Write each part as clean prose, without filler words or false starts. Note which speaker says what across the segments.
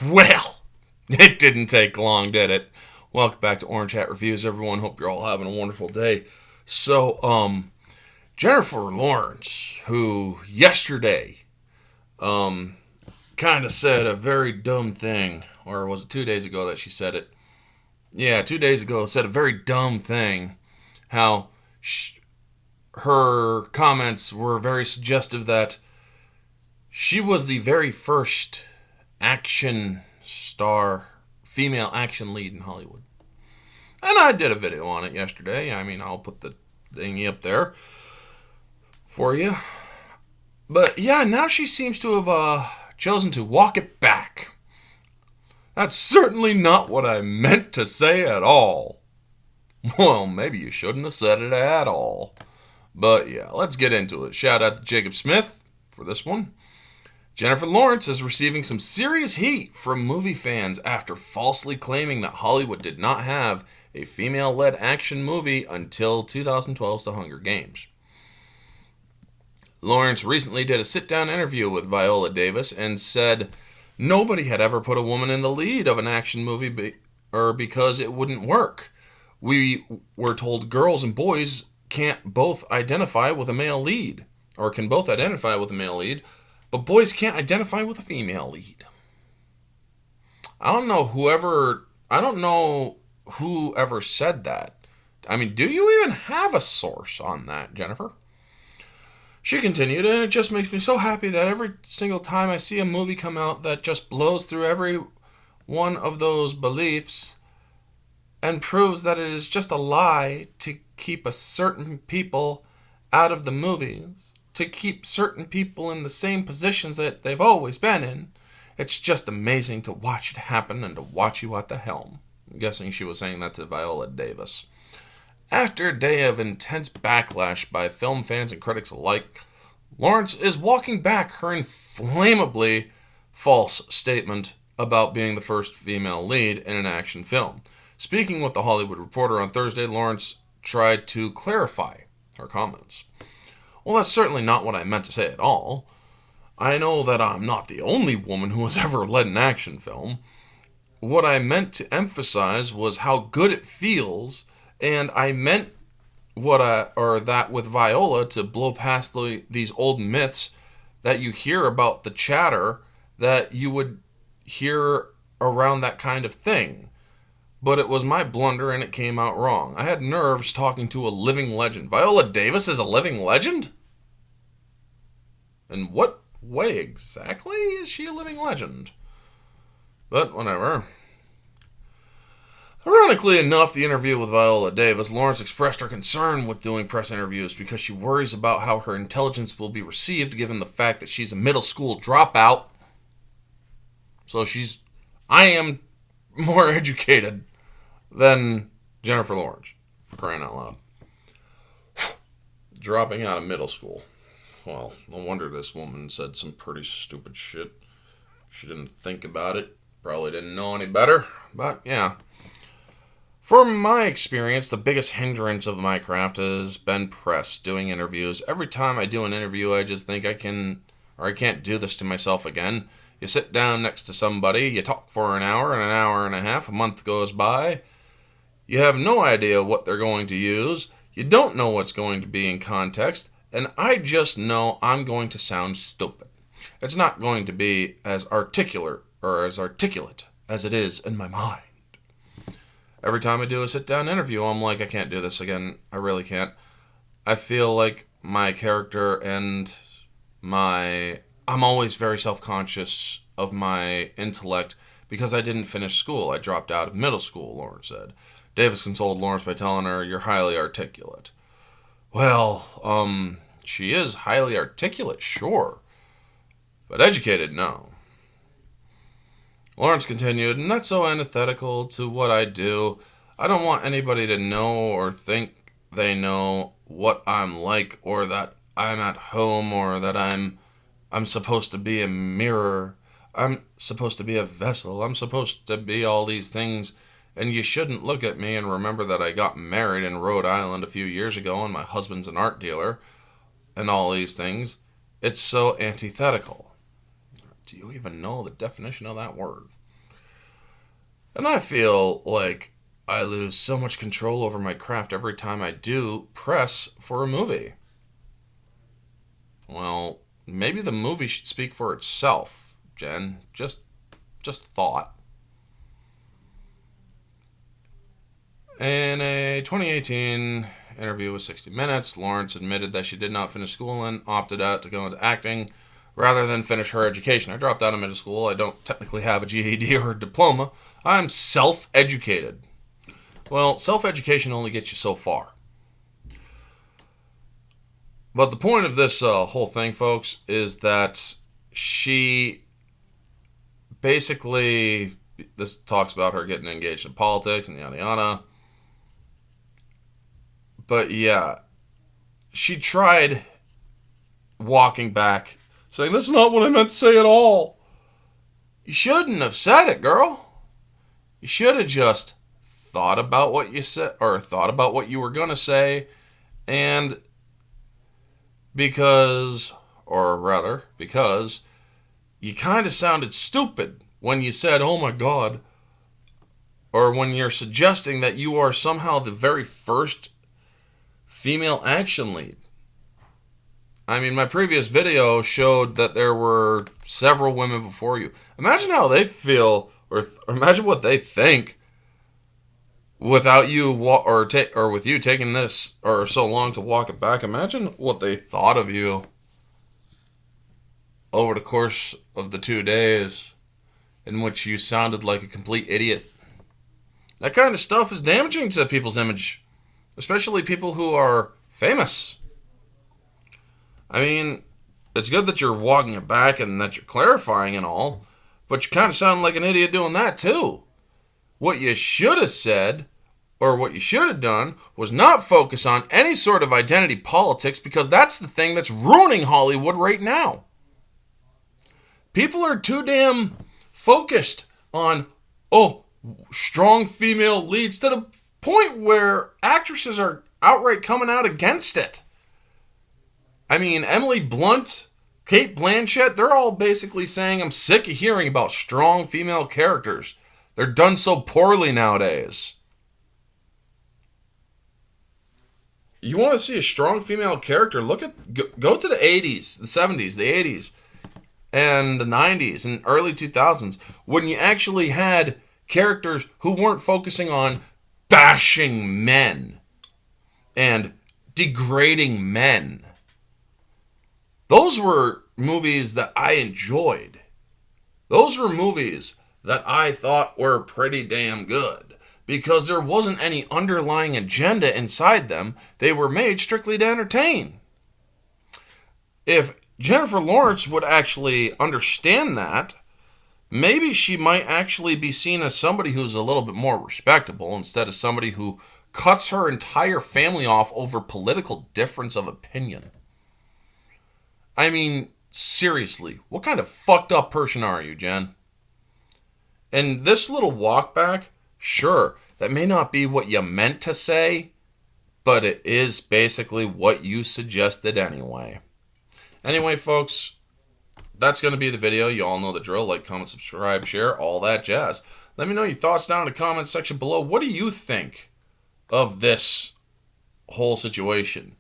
Speaker 1: Well, it didn't take long, did it? Welcome back to Orange Hat Reviews, everyone. Hope you're all having a wonderful day. Jennifer Lawrence, who yesterday, kind of said a very dumb thing, or was it 2 days ago that she said it? Yeah, 2 days ago, said a very dumb thing. How her comments were very suggestive that she was the very first action star, female action lead in Hollywood. And I did a video on it yesterday. I mean, I'll put the thingy up there for you. But yeah, now she seems to have chosen to walk it back. That's certainly not what I meant to say at all. Well, maybe you shouldn't have said it at all. But yeah, let's get into it. Shout out to Jacob Smith for this one. Jennifer Lawrence is receiving some serious heat from movie fans after falsely claiming that Hollywood did not have a female-led action movie until 2012's The Hunger Games. Lawrence recently did a sit-down interview with Viola Davis and said nobody had ever put a woman in the lead of an action movie because it wouldn't work. We were told girls and boys can't both identify with a male lead, or can both identify with a male lead, but boys can't identify with a female lead. I don't know whoever said that. I mean, do you even have a source on that, Jennifer? She continued, and it just makes me so happy that every single time I see a movie come out that just blows through every one of those beliefs and proves that it is just a lie to keep a certain people out of the movies, to keep certain people in the same positions that they've always been in. It's just amazing to watch it happen and to watch you at the helm. I'm guessing she was saying that to Viola Davis. After a day of intense backlash by film fans and critics alike, Lawrence is walking back her inflammably false statement about being the first female lead in an action film. Speaking with The Hollywood Reporter on Thursday, Lawrence tried to clarify her comments. Well, that's certainly not what I meant to say at all. I know that I'm not the only woman who has ever led an action film. What I meant to emphasize was how good it feels, and I meant that with Viola to blow past these old myths that you hear about the chatter that you would hear around that kind of thing. But it was my blunder and it came out wrong. I had nerves talking to a living legend. Viola Davis is a living legend? In what way exactly is she a living legend? But whatever. Ironically enough, the interview with Viola Davis, Lawrence expressed her concern with doing press interviews because she worries about how her intelligence will be received given the fact that she's a middle school dropout. So I am more educated than Jennifer Lawrence, for crying out loud. Dropping out of middle school. Well, no wonder this woman said some pretty stupid shit. She didn't think about it. Probably didn't know any better. But, yeah. From my experience, the biggest hindrance of my craft has been press, doing interviews. Every time I do an interview, I just think I can't do this to myself again. You sit down next to somebody, you talk for an hour and a half, a month goes by. You have no idea what they're going to use. You don't know what's going to be in context. And I just know I'm going to sound stupid. It's not going to be as articulate as it is in my mind. Every time I do a sit-down interview, I'm like, I can't do this again. I really can't. I feel like my character and I'm always very self-conscious of my intellect because I didn't finish school. I dropped out of middle school, Lawrence said. Davis consoled Lawrence by telling her, "You're highly articulate." Well, she is highly articulate, sure. But educated, no. Lawrence continued, "Not so antithetical to what I do. I don't want anybody to know or think they know what I'm like, or that I'm at home, or that I'm supposed to be a mirror. I'm supposed to be a vessel. I'm supposed to be all these things. And you shouldn't look at me and remember that I got married in Rhode Island a few years ago and my husband's an art dealer and all these things. It's so antithetical." Do you even know the definition of that word? And I feel like I lose so much control over my craft every time I do press for a movie. Well, maybe the movie should speak for itself, Jen. Just thought. In a 2018 interview with 60 Minutes, Lawrence admitted that she did not finish school and opted out to go into acting rather than finish her education. I dropped out of middle school. I don't technically have a GED or a diploma. I'm self-educated. Well, self-education only gets you so far. But the point of this whole thing, folks, is that she basically, this talks about her getting engaged in politics and yada yada. But yeah, she tried walking back, saying, "That's not what I meant to say at all." You shouldn't have said it, girl. You should have just thought about what you said, or thought about what you were going to say, and because you kind of sounded stupid when you said, "Oh my God," or when you're suggesting that you are somehow the very first female action lead. I mean, my previous video showed that there were several women before you. Imagine how they feel, or imagine what they think without you, or with you taking this or so long to walk it back. Imagine what they thought of you over the course of the 2 days in which you sounded like a complete idiot. That kind of stuff is damaging to people's image, especially people who are famous. I mean, it's good that you're walking it back and that you're clarifying and all, but you kind of sound like an idiot doing that too. What you should have said, or what you should have done, was not focus on any sort of identity politics, because that's the thing that's ruining Hollywood right now. People are too damn focused on, strong female leads, to the point where actresses are outright coming out against it. I mean, Emily Blunt, Cate Blanchett, they're all basically saying, "I'm sick of hearing about strong female characters. They're done so poorly nowadays." You want to see a strong female character? Go to the 80s, the 70s, the 80s, and the 90s, and early 2000s, when you actually had characters who weren't focusing on bashing men and degrading men. Those were movies that I enjoyed. Those were movies that I thought were pretty damn good, because there wasn't any underlying agenda inside them. They were made strictly to entertain. If Jennifer Lawrence would actually understand that, maybe she might actually be seen as somebody who's a little bit more respectable, instead of somebody who cuts her entire family off over political difference of opinion. I mean, seriously, what kind of fucked up person are you, Jen? And this little walk back, sure, that may not be what you meant to say, but it is basically what you suggested anyway. Anyway, folks, that's going to be the video. You all know the drill. Like, comment, subscribe, share, all that jazz. Let me know your thoughts down in the comments section below. What do you think of this whole situation?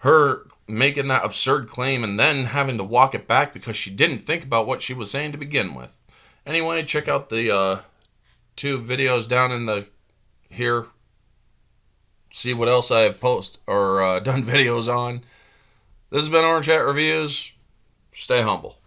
Speaker 1: Her making that absurd claim and then having to walk it back because she didn't think about what she was saying to begin with. Anyway, check out the 2 videos down in the here. See what else I have posted or done videos on. This has been Orange Hat Reviews. Stay humble.